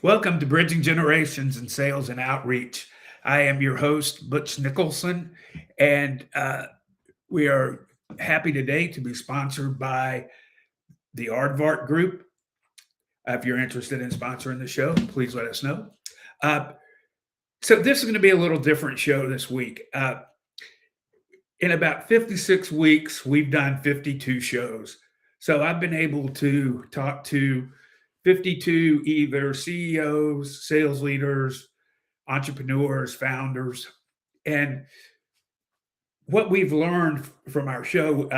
Welcome to Bridging Generations in Sales and Outreach. I am your host, Butch Nicholson, and we are happy today to be sponsored by the Aardvark Group. If you're interested in sponsoring the show, please let us know. Uh, so, this is going to be a little different show this week. In about 56 weeks, we've done 52 shows. So, I've been able to talk to 52 either CEOs, sales leaders, entrepreneurs, founders. And what we've learned from our show,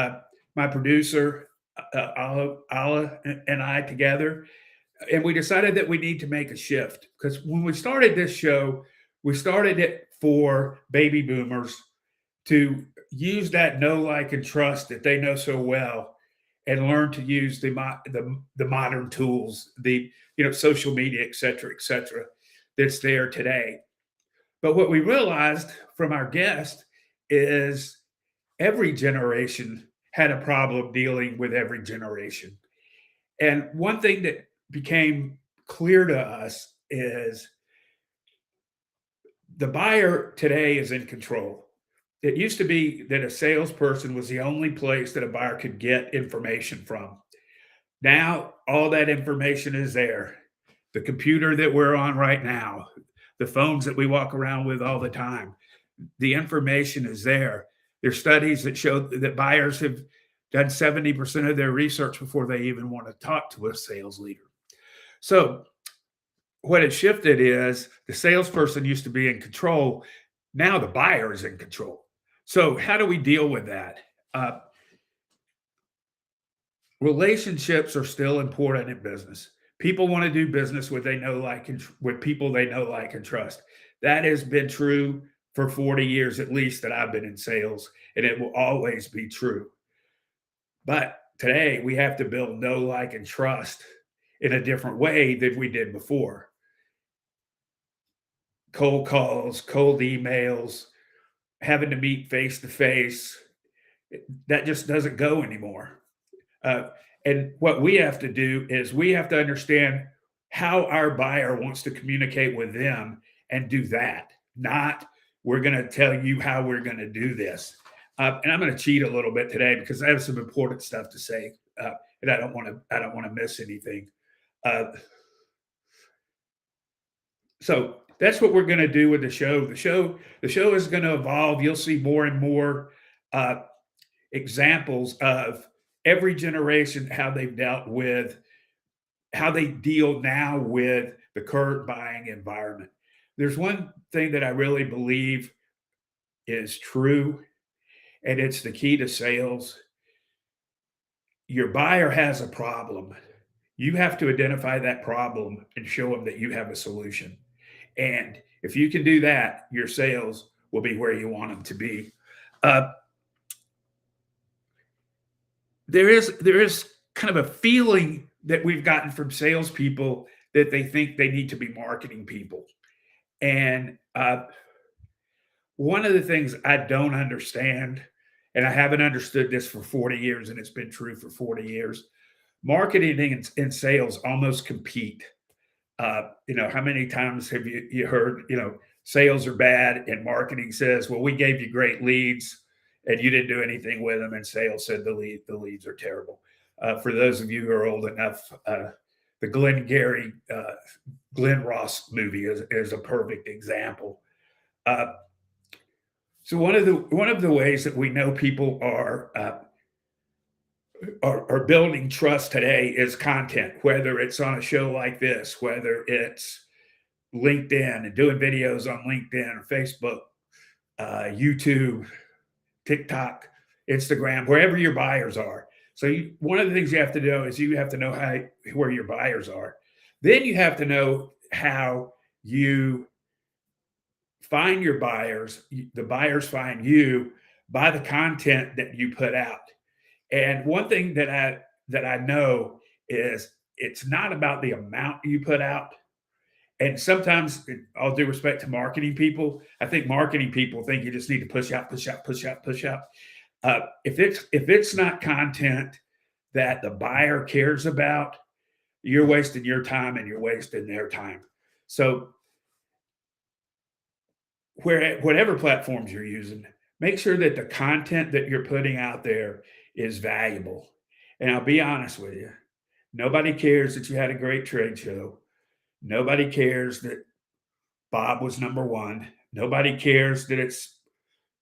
my producer, Ala, and I together, and we decided that we need to make a shift because when we started this show, we started it for baby boomers to use that know, like, and trust that they know so well and learn to use the modern tools, the social media, et cetera, that's there today. But what we realized from our guest is every generation had a problem dealing with every generation. And one thing that became clear to us is the buyer today is in control. It used to be that a salesperson was the only place that a buyer could get information from. Now, all that information is there. The computer that we're on right now, the phones that we walk around with all the time, the information is there. There's studies that show that buyers have done 70% of their research before they even want to talk to a sales leader. So, what has shifted is the salesperson used to be in control. Now the buyer is in control. So, how do we deal with that? Uh, Relationships are still important in business. People want to do business with with people they know, like, and trust. That has been true for 40 years at least that I've been in sales, and it will always be true. But today we have to build know, like, and trust in a different way than we did before. Cold calls, cold emails, having to meet face to face, that just doesn't go anymore. Uh, and what we have to do is we have to understand how our buyer wants to communicate with them and do that. Not we're going to tell you how we're going to do this. And I'm going to cheat a little bit today because I have some important stuff to say, and I don't want to miss anything. Uh, so that's what we're going to do with the show. The show is going to evolve. You'll see more and more uh, examples of every generation, how they deal now with the current buying environment. There's one thing that I really believe is true, and it's the key to sales. Your buyer has a problem. You have to identify that problem and show them that you have a solution. And if you can do that, your sales will be where you want them to be. Uh, there is kind of a feeling that we've gotten from salespeople that they think they need to be marketing people. And one of the things I don't understand, and I haven't understood this for 40 years, and it's been true for 40 years, marketing and sales almost compete. How many times have you heard, sales are bad and marketing says, well, we gave you great leads and you didn't do anything with them. And sales said the leads are terrible. For those of you who are old enough, the Glenn Ross movie is a perfect example. Uh, so one of the ways that we know people are building trust today is content, whether it's on a show like this, whether it's LinkedIn and doing videos on LinkedIn or Facebook, YouTube, TikTok, Instagram, wherever your buyers are. So one of the things you have to do is you have to know where your buyers are. Then you have to know how you find your buyers. The buyers find you by the content that you put out. And one thing that I know is it's not about the amount you put out. And sometimes, all due respect to marketing people, I think marketing people think you just need to push out, push out, push out, push out. If it's not content that the buyer cares about, you're wasting your time and you're wasting their time. So whatever platforms you're using, make sure that the content that you're putting out there is valuable. And I'll be honest with you, nobody cares that you had a great trade show. Nobody cares that Bob was number one. Nobody cares that it's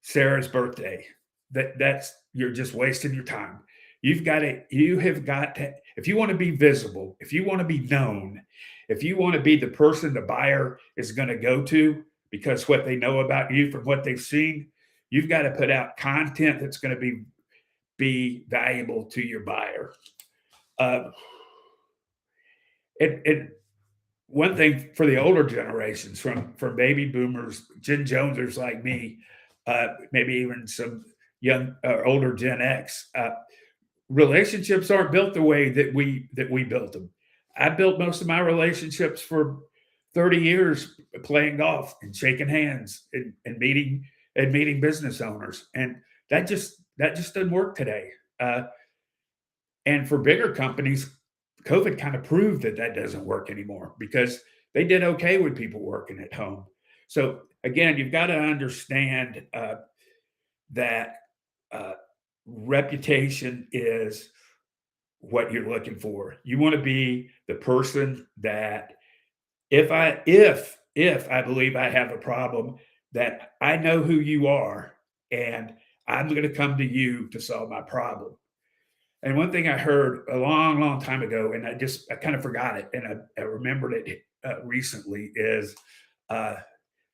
Sarah's birthday. That's you're just wasting your time. You have got to, if you want to be visible, if you want to be known, if you want to be the person the buyer is going to go to because what they know about you from what they've seen, you've got to put out content that's going to be valuable to your buyer. Uh, and one thing for the older generations, from baby boomers, Gen Jonesers like me, maybe even some young older Gen X, relationships aren't built the way that we built them. I built most of my relationships for 30 years playing golf and shaking hands and meeting business owners, and that just doesn't work today. Uh, and for bigger companies, COVID kind of proved that that doesn't work anymore because they did okay with people working at home. So again, you've got to understand that uh, reputation is what you're looking for. You want to be the person that if I believe I have a problem, that I know who you are and I'm going to come to you to solve my problem. And one thing I heard a long, long time ago, and I kind of forgot it, and I remembered it recently, is uh,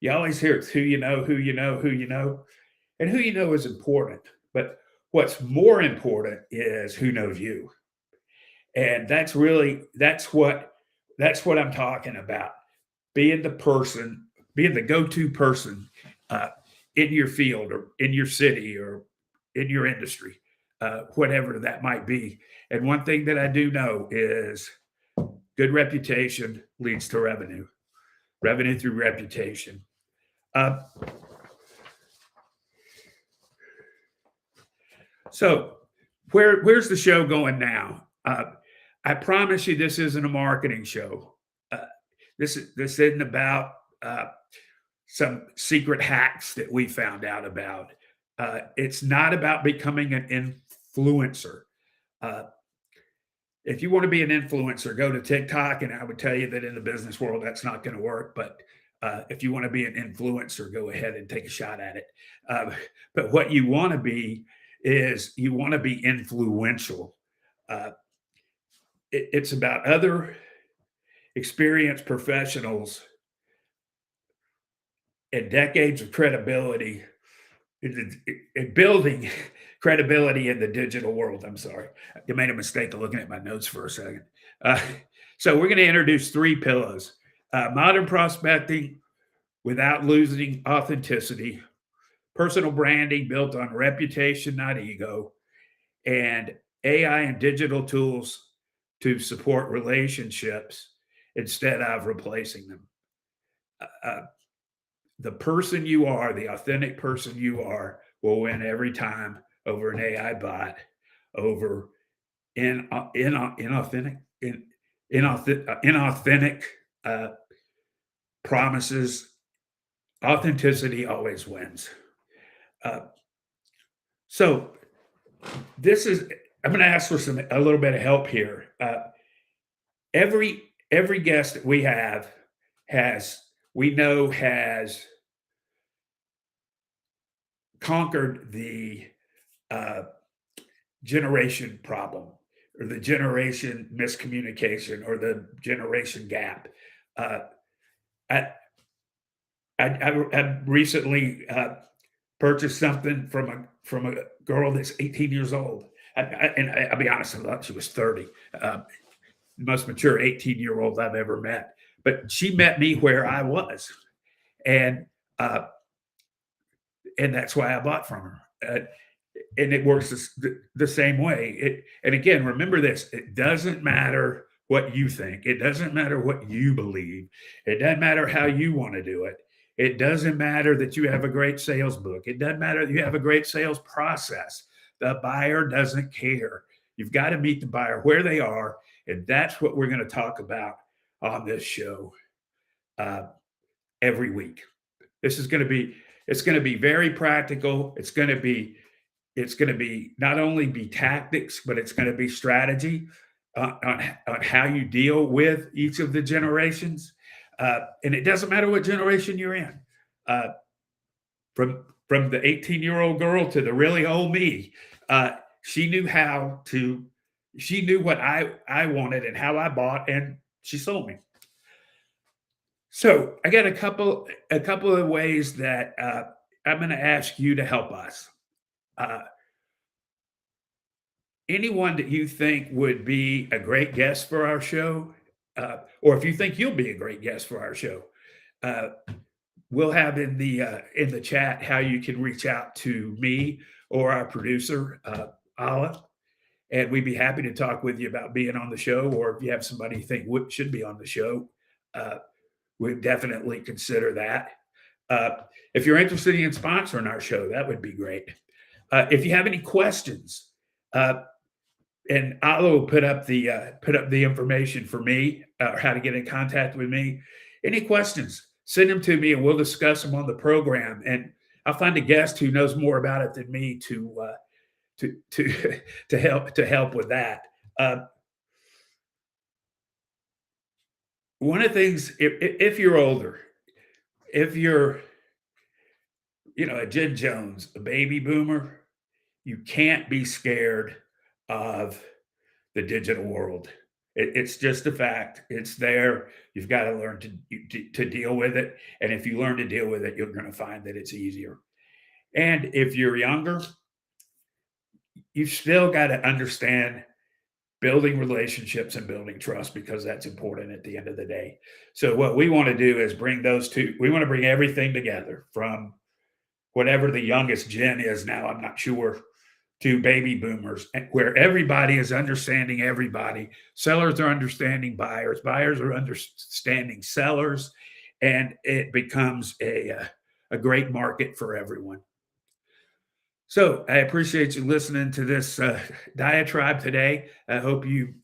you always hear it's who you know, who you know, who you know, and who you know is important. But what's more important is who knows you, and that's what I'm talking about. Being the person, being the go-to person uh, in your field or in your city or in your industry, whatever that might be. And one thing that I do know is good reputation leads to revenue, revenue through reputation. Uh, so, where's the show going now? I promise you, this isn't a marketing show. Uh, this isn't about uh, some secret hacks that we found out about. It's not about becoming an influencer. Uh, if you want to be an influencer, go to TikTok, and I would tell you that in the business world, that's not going to work. But if you want to be an influencer, go ahead and take a shot at it. Uh, but what you want to be is you want to be influential. Uh, it's about other experienced professionals and decades of credibility in building credibility in the digital world. I'm sorry, I made a mistake of looking at my notes for a second. Uh, so we're going to introduce three pillars: modern prospecting without losing authenticity, personal branding built on reputation, not ego, and AI and digital tools to support relationships instead of replacing them. Uh, the person you are, the authentic person you are, will win every time over an AI bot, over inauthentic, inauthentic uh, promises. Authenticity always wins. Uh, so this is. I'm going to ask for a little bit of help here. Every guest that we have has conquered the uh, generation problem or the generation miscommunication or the generation gap. Uh, I, I recently purchased something from a girl that's 18 years old. I'll be honest, I thought she was 30. The most mature 18-year-old I've ever met. But she met me where I was, and uh, and that's why I bought from her. And it works the same way. And again, remember this: it doesn't matter what you think. It doesn't matter what you believe. It doesn't matter how you want to do it. It doesn't matter that you have a great sales book. It doesn't matter that you have a great sales process. The buyer doesn't care. You've got to meet the buyer where they are, and that's what we're going to talk about on this show. uh, every week. This is going to be it's going to be very practical. It's going to be not only be tactics, but it's going to be strategy on how you deal with each of the generations. And it doesn't matter what generation you're in. Uh, from the 18-year-old girl to the really old me, uh, she knew how to. She knew what I wanted and how I bought, and she sold me. So I got a couple of ways that I'm going to ask you to help us. Uh, Anyone that you think would be a great guest for our show, or if you think you'll be a great guest for our show, uh, we'll have in the chat how you can reach out to me or our producer, Ala, and we'd be happy to talk with you about being on the show. Or if you have somebody you think should be on the show, uh, we'd definitely consider that. Uh, if you're interested in sponsoring our show, that would be great. If you have any questions, uh, and I'll put up the information for me, how to get in contact with me. Any questions, send them to me, and we'll discuss them on the program. And I'll find a guest who knows more about it than me to to help with that. Uh, One of the things, if you're older, if you're a Jim Jones, a baby boomer, you can't be scared of the digital world. It's just a fact. It's there. You've got to learn to deal with it. And if you learn to deal with it, you're going to find that it's easier. And if you're younger, you've still got to understand building relationships and building trust, because that's important at the end of the day. So what we want to do is bring those two. We want to bring everything together, from whatever the youngest gen is now. I'm not sure, to baby boomers, where everybody is understanding everybody. Sellers are understanding buyers, buyers are understanding sellers, and it becomes a great market for everyone. So I appreciate you listening to this diatribe today. I hope you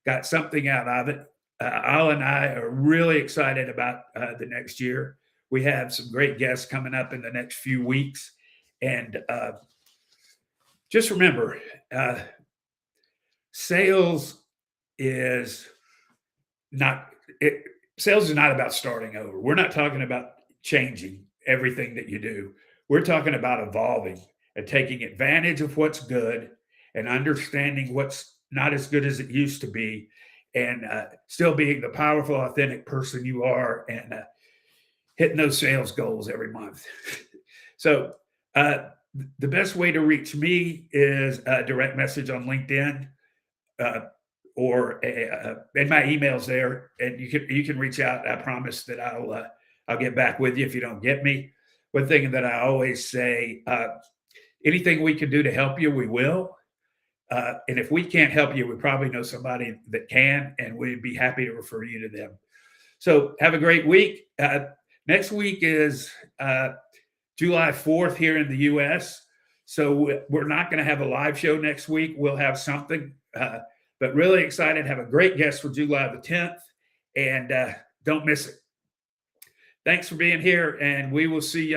got something out of it. Al and I are really excited about the next year. We have some great guests coming up in the next few weeks. And just remember, sales is not it, sales is not about starting over. We're not talking about changing everything that you do. We're talking about evolving and taking advantage of what's good and understanding what's not as good as it used to be, and still being the powerful, authentic person you are, and hitting those sales goals every month. So, uh, the best way to reach me is a direct message on LinkedIn, uh, and my email's there, and you can reach out. I promise that I'll get back with you if you don't get me. One thing that I always say: anything we can do to help you, we will. And if we can't help you, we probably know somebody that can, and we'd be happy to refer you to them. So have a great week. Next week is July 4th here in the U.S. So we're not going to have a live show next week. We'll have something, but really excited. Have a great guest for July the 10th, and don't miss it. Thanks for being here, and we will see y'all.